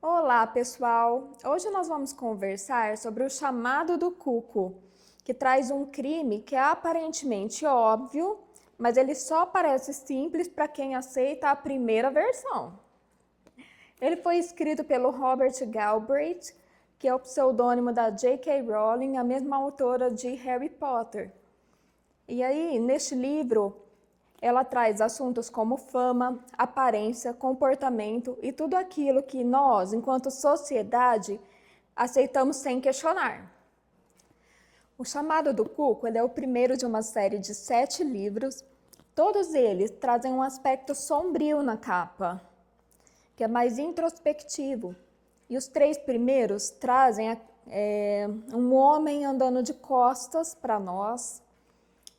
Olá, pessoal! Hoje nós vamos conversar sobre o chamado do cuco, que traz um crime que é aparentemente óbvio, mas ele só parece simples para quem aceita a primeira versão. Ele foi escrito pelo Robert Galbraith, que é o pseudônimo da J.K. Rowling, a mesma autora de Harry Potter. E aí, neste livro, ela traz assuntos como fama, aparência, comportamento e tudo aquilo que nós, enquanto sociedade, aceitamos sem questionar. O Chamado do Cuco é o primeiro de uma série de 7 livros. Todos eles trazem um aspecto sombrio na capa, que é mais introspectivo. E os 3 primeiros trazem um homem andando de costas para nós.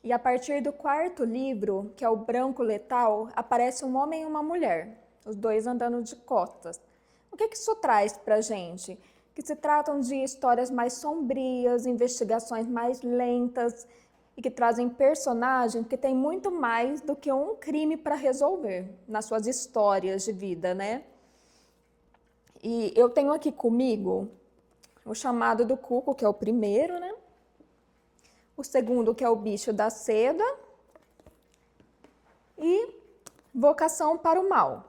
E a partir do 4º livro, que é o Branco Letal, aparece um homem e uma mulher, os 2 andando de costas. O que isso traz para a gente? Que se tratam de histórias mais sombrias, investigações mais lentas e que trazem personagens que têm muito mais do que um crime para resolver nas suas histórias de vida, né? E eu tenho aqui comigo o Chamado do Cuco, que é o primeiro, né? O segundo, que é o Bicho da Seda, e Vocação para o Mal.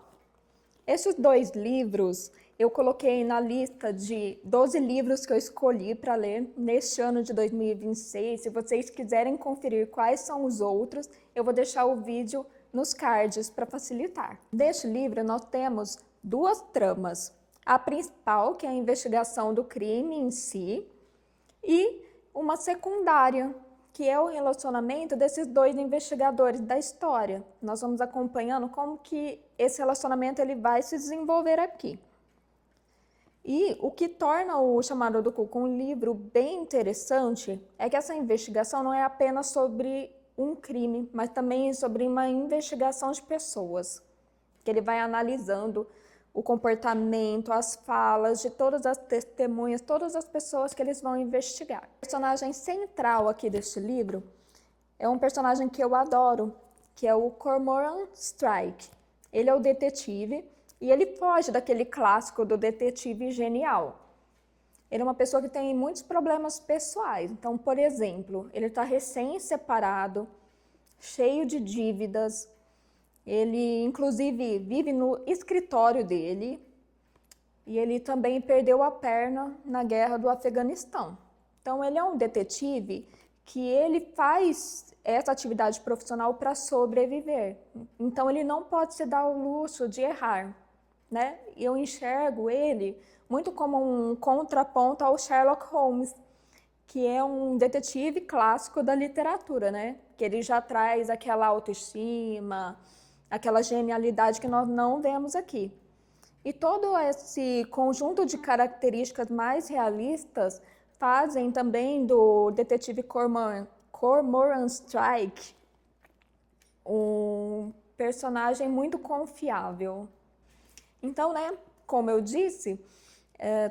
Esses 2 livros eu coloquei na lista de 12 livros que eu escolhi para ler neste ano de 2026. Se vocês quiserem conferir quais são os outros, eu vou deixar o vídeo nos cards para facilitar. Neste livro nós temos 2 tramas. A principal, que é a investigação do crime em si, e uma secundária, que é o relacionamento desses 2 investigadores da história. Nós vamos acompanhando como que esse relacionamento ele vai se desenvolver aqui. E o que torna o Chamado do Cuco um livro bem interessante é que essa investigação não é apenas sobre um crime, mas também sobre uma investigação de pessoas, que ele vai analisando o comportamento, as falas de todas as testemunhas, todas as pessoas que eles vão investigar. O personagem central aqui deste livro é um personagem que eu adoro, que é o Cormoran Strike. Ele é o detetive e ele foge daquele clássico do detetive genial. Ele é uma pessoa que tem muitos problemas pessoais. Então, por exemplo, ele está recém-separado, cheio de dívidas. Ele, inclusive, vive no escritório dele e ele também perdeu a perna na guerra do Afeganistão. Então, ele é um detetive que ele faz essa atividade profissional para sobreviver. Então, ele não pode se dar o luxo de errar, né? Eu enxergo ele muito como um contraponto ao Sherlock Holmes, que é um detetive clássico da literatura, né? Que ele já traz aquela autoestima, aquela genialidade que nós não vemos aqui. E todo esse conjunto de características mais realistas fazem também do detetive Cormoran Strike um personagem muito confiável. Então, né, como eu disse,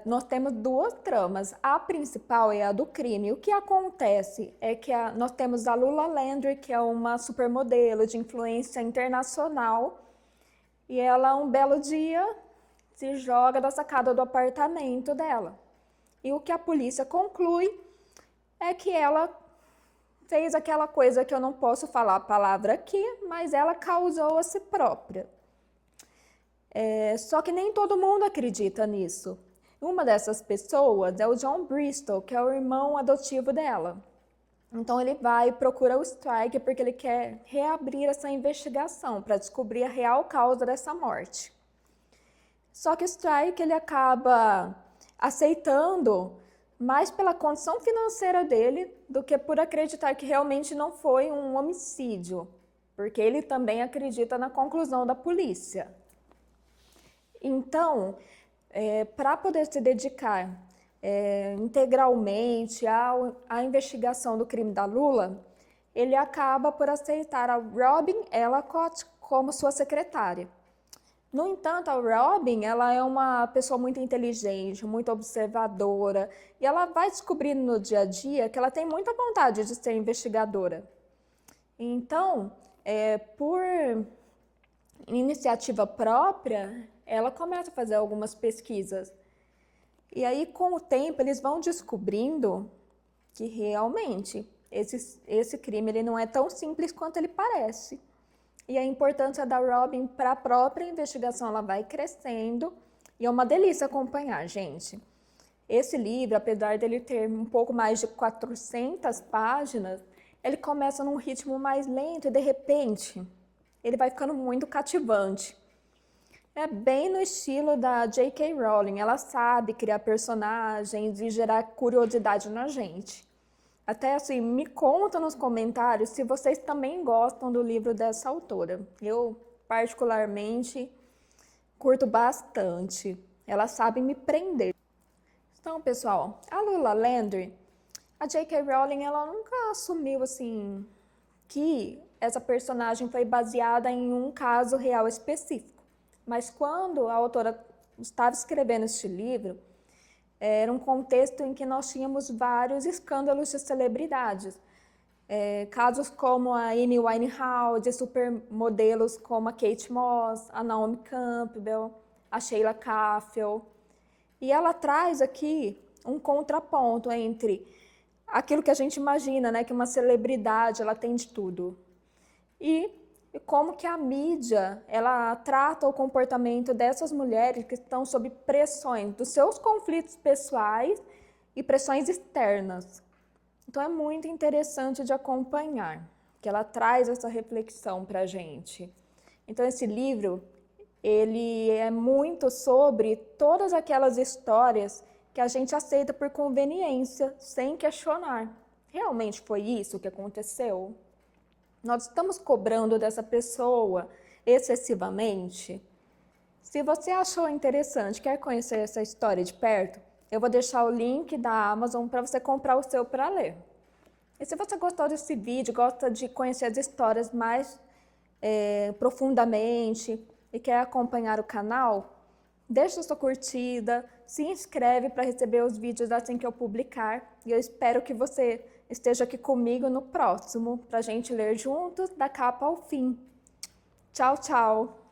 nós temos 2 tramas. A principal é a do crime. O que acontece é que nós temos a Lula Landry, que é uma supermodelo de influência internacional, e ela, um belo dia, se joga da sacada do apartamento dela. E o que a polícia conclui é que ela fez aquela coisa que eu não posso falar a palavra aqui, mas ela causou a si própria. Só que nem todo mundo acredita nisso. Uma dessas pessoas é o John Bristol, que é o irmão adotivo dela. Então ele vai e procura o Strike porque ele quer reabrir essa investigação para descobrir a real causa dessa morte. Só que o Strike ele acaba aceitando mais pela condição financeira dele do que por acreditar que realmente não foi um homicídio, porque ele também acredita na conclusão da polícia. Então, para poder se dedicar integralmente à investigação do crime da Lula, ele acaba por aceitar a Robin Ellacott como sua secretária. No entanto, a Robin ela é uma pessoa muito inteligente, muito observadora, e ela vai descobrindo no dia a dia que ela tem muita vontade de ser investigadora. Então, por iniciativa própria, ela começa a fazer algumas pesquisas. E aí, com o tempo, eles vão descobrindo que realmente esse crime ele não é tão simples quanto ele parece. E a importância da Robin para a própria investigação ela vai crescendo e é uma delícia acompanhar, gente. Esse livro, apesar dele ter um pouco mais de 400 páginas, ele começa num ritmo mais lento e de repente ele vai ficando muito cativante. É bem no estilo da J.K. Rowling, ela sabe criar personagens e gerar curiosidade na gente. Até assim, me conta nos comentários se vocês também gostam do livro dessa autora. Eu, particularmente, curto bastante. Ela sabe me prender. Então, pessoal, a Lula Landry, a J.K. Rowling, ela nunca assumiu, assim, que essa personagem foi baseada em um caso real específico. Mas quando a autora estava escrevendo este livro, era um contexto em que nós tínhamos vários escândalos de celebridades. Casos como a Amy Winehouse, supermodelos como a Kate Moss, a Naomi Campbell, a Sheila Caffel. E ela traz aqui um contraponto entre aquilo que a gente imagina, né, que uma celebridade ela tem de tudo, e como que a mídia ela trata o comportamento dessas mulheres que estão sob pressões dos seus conflitos pessoais e pressões externas. Então é muito interessante de acompanhar, que ela traz essa reflexão para a gente. Então esse livro, ele é muito sobre todas aquelas histórias que a gente aceita por conveniência, sem questionar. Realmente foi isso que aconteceu? Nós estamos cobrando dessa pessoa excessivamente? Se você achou interessante, quer conhecer essa história de perto, eu vou deixar o link da Amazon para você comprar o seu para ler. E se você gostou desse vídeo, gosta de conhecer as histórias mais profundamente e quer acompanhar o canal, deixa sua curtida, se inscreve para receber os vídeos assim que eu publicar. E eu espero que você esteja aqui comigo no próximo, para a gente ler juntos, da capa ao fim. Tchau, tchau!